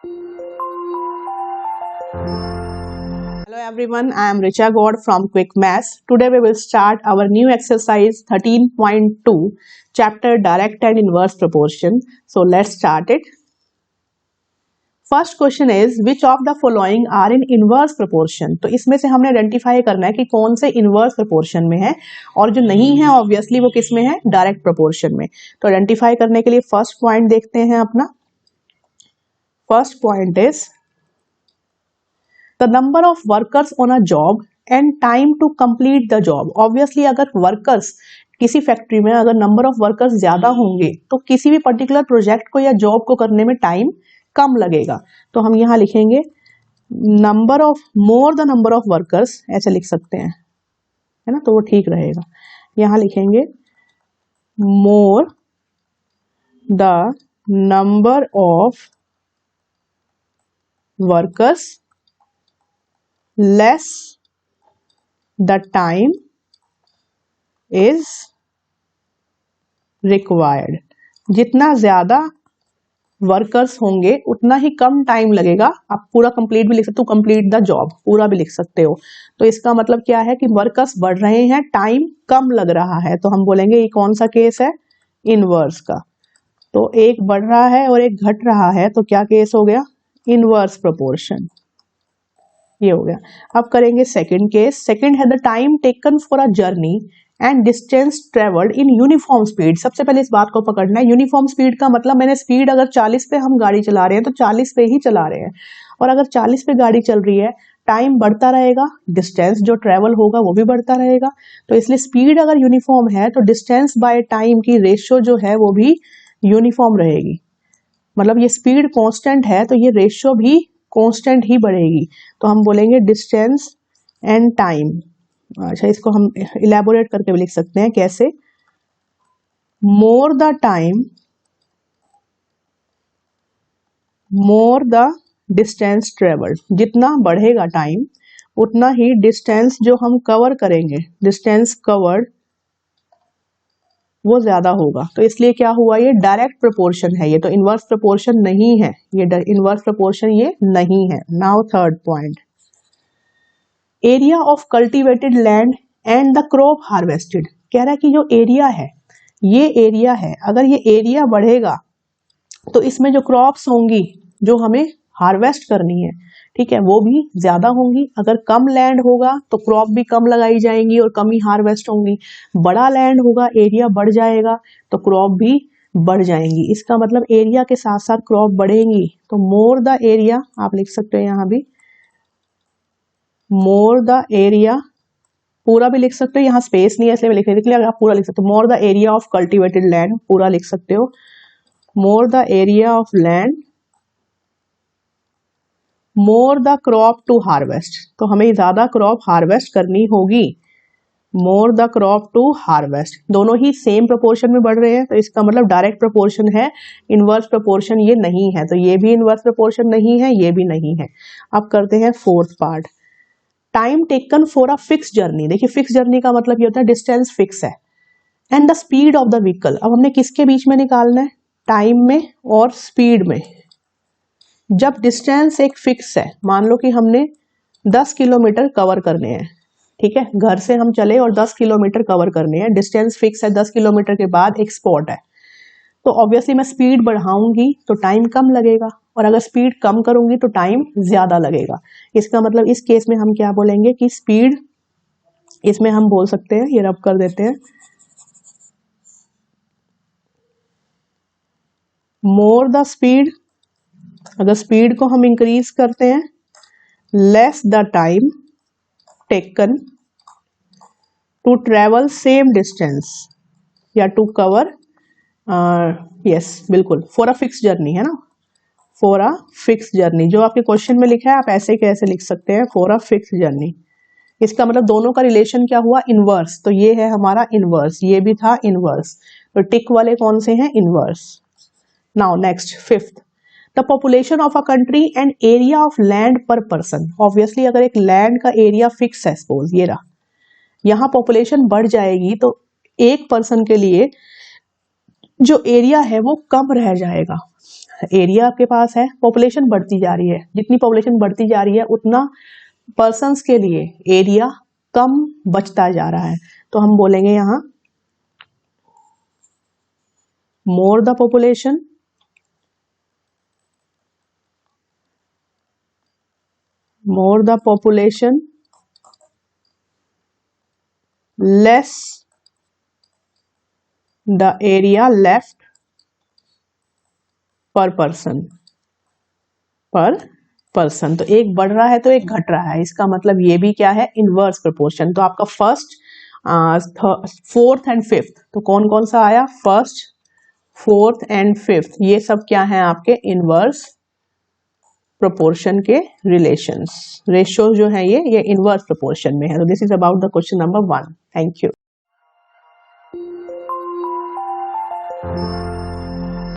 Hello everyone, I am Richa God from Quick Maths. Today we will start our new exercise 13.2, chapter Direct and Inverse Proportion. So let's start it. First question is, which of the following are in inverse proportion? तो इसमें से हमने identify करना है कि कौन से inverse proportion में है और जो नहीं है ऑब्वियसली वो किस में है, डायरेक्ट प्रोपोर्शन में। तो आइडेंटिफाई करने के लिए फर्स्ट पॉइंट देखते हैं अपना। First point is the number of workers on a job and time to complete the job. Obviously अगर workers किसी फैक्ट्री में अगर नंबर ऑफ वर्कर्स ज्यादा होंगे तो किसी भी पर्टिकुलर प्रोजेक्ट को या जॉब को करने में टाइम कम लगेगा। तो हम यहाँ लिखेंगे number of more the number of workers, ऐसे लिख सकते हैं, है ना, तो वो ठीक रहेगा। यहाँ लिखेंगे more the number of workers less the time is required. जितना ज्यादा वर्कर्स होंगे उतना ही कम टाइम लगेगा। आप पूरा कंप्लीट भी लिख सकते हो, कंप्लीट द जॉब पूरा भी लिख सकते हो। तो इसका मतलब क्या है कि वर्कर्स बढ़ रहे हैं, टाइम कम लग रहा है, तो हम बोलेंगे ये कौन सा केस है, इनवर्स का। तो एक बढ़ रहा है और एक घट रहा है, तो क्या केस हो गया, इनवर्स प्रोपोर्शन, ये हो गया। अब करेंगे सेकंड केस। सेकंड है the time taken for a journey and distance travelled in uniform speed. सबसे पहले इस बात को पकड़ना है, यूनिफॉर्म स्पीड का मतलब मैंने स्पीड अगर 40 पे हम गाड़ी चला रहे हैं तो 40 पे ही चला रहे हैं, और अगर 40 पे गाड़ी चल रही है टाइम बढ़ता रहेगा, डिस्टेंस जो ट्रेवल होगा वो भी बढ़ता रहेगा। तो इसलिए स्पीड अगर यूनिफॉर्म है तो डिस्टेंस बाय टाइम की रेशियो जो है वो भी यूनिफॉर्म रहेगी। मतलब ये स्पीड कांस्टेंट है तो ये रेशियो भी कांस्टेंट ही बढ़ेगी। तो हम बोलेंगे डिस्टेंस एंड टाइम। अच्छा, इसको हम इलेबोरेट करके भी लिख सकते हैं, कैसे, more the time more the distance travelled. जितना बढ़ेगा टाइम उतना ही डिस्टेंस जो हम कवर करेंगे, डिस्टेंस कवर्ड, वो ज्यादा होगा। तो इसलिए क्या हुआ, ये डायरेक्ट प्रोपोर्शन है, ये तो इनवर्स प्रोपोर्शन नहीं है, ये इनवर्स प्रोपोर्शन ये नहीं है। Now third point, area of cultivated land and the crop harvested. कह रहा है कि जो एरिया है, ये एरिया है, अगर ये एरिया बढ़ेगा तो इसमें जो क्रॉप्स होंगी जो हमें हार्वेस्ट करनी है, ठीक है, वो भी ज्यादा होंगी। अगर कम लैंड होगा तो क्रॉप भी कम लगाई जाएंगी और कम ही हार्वेस्ट होंगी। बड़ा लैंड होगा, एरिया बढ़ जाएगा तो क्रॉप भी बढ़ जाएंगी। इसका मतलब एरिया के साथ साथ क्रॉप बढ़ेंगी। तो मोर द एरिया आप लिख सकते हो, यहाँ भी मोर द एरिया, पूरा भी लिख सकते हो, यहाँ स्पेस नहीं है इसलिए मैं लिख रही थी, आप पूरा लिख सकते हो। More the area of cultivated land पूरा लिख सकते हो, more the area of land more the crop to harvest. तो हमें ज्यादा क्रॉप हार्वेस्ट करनी होगी, more the crop to harvest. दोनों ही सेम प्रोपोर्शन में बढ़ रहे हैं तो इसका मतलब डायरेक्ट प्रोपोर्शन है, इनवर्स प्रोपोर्शन ये नहीं है। तो ये भी इनवर्स प्रोपोर्शन नहीं है, ये भी नहीं है। अब करते हैं fourth part, time taken for a fix journey. देखिए फिक्स जर्नी का मतलब ये होता है डिस्टेंस फिक्स है, and the speed of the vehicle. अब हमने किसके बीच में निकालना है, टाइम में और स्पीड में। जब डिस्टेंस एक फिक्स है, मान लो कि हमने 10 किलोमीटर कवर करने हैं, ठीक है, घर से हम चले और 10 किलोमीटर कवर करने हैं, डिस्टेंस फिक्स है, 10 किलोमीटर के बाद एक स्पॉट है, तो ऑब्वियसली मैं स्पीड बढ़ाऊंगी तो टाइम कम लगेगा, और अगर स्पीड कम करूंगी तो टाइम ज्यादा लगेगा। इसका मतलब इस केस में हम क्या बोलेंगे कि स्पीड, इसमें हम बोल सकते हैं, ये रब कर देते हैं, मोर द स्पीड, अगर स्पीड को हम इंक्रीज करते हैं, less the time taken to travel same distance या टू कवर, यस बिल्कुल, फॉर अ फिक्स जर्नी है ना, फॉर अ फिक्स जर्नी। जो आपके क्वेश्चन में लिखा है आप ऐसे कैसे लिख सकते हैं, फॉर अ फिक्स जर्नी। इसका मतलब दोनों का रिलेशन क्या हुआ, इनवर्स। तो ये है हमारा इनवर्स, ये भी था इनवर्स, तो टिक वाले कौन से हैं, inverse. Now next fifth, the population of a country and area of land पर पर्सन। ऑब्वियसली अगर एक लैंड का एरिया फिक्स है, सपोज ये रहा, यहाँ पॉपुलेशन बढ़ जाएगी तो एक पर्सन के लिए जो एरिया है वो कम रह जाएगा, एरिया आपके पास है, पॉपुलेशन बढ़ती जा रही है, जितनी पॉपुलेशन बढ़ती जा रही है उतना पर्सन्स के लिए एरिया कम बचता जा रहा है। तो हम बोलेंगे यहां more the population, more the population, less the area left per person, तो एक बढ़ रहा है तो एक घट रहा है, इसका मतलब ये भी क्या है, इनवर्स प्रोपोर्शन। तो आपका फर्स्ट, फोर्थ एंड फिफ्थ, तो कौन कौन सा आया, फर्स्ट, फोर्थ एंड फिफ्थ, ये सब क्या है आपके इनवर्स प्रोपोर्शन के रिलेशंस, रेशियो जो है ये इनवर्स प्रोपोर्शन में है। तो this is about the question number 1। Thank you.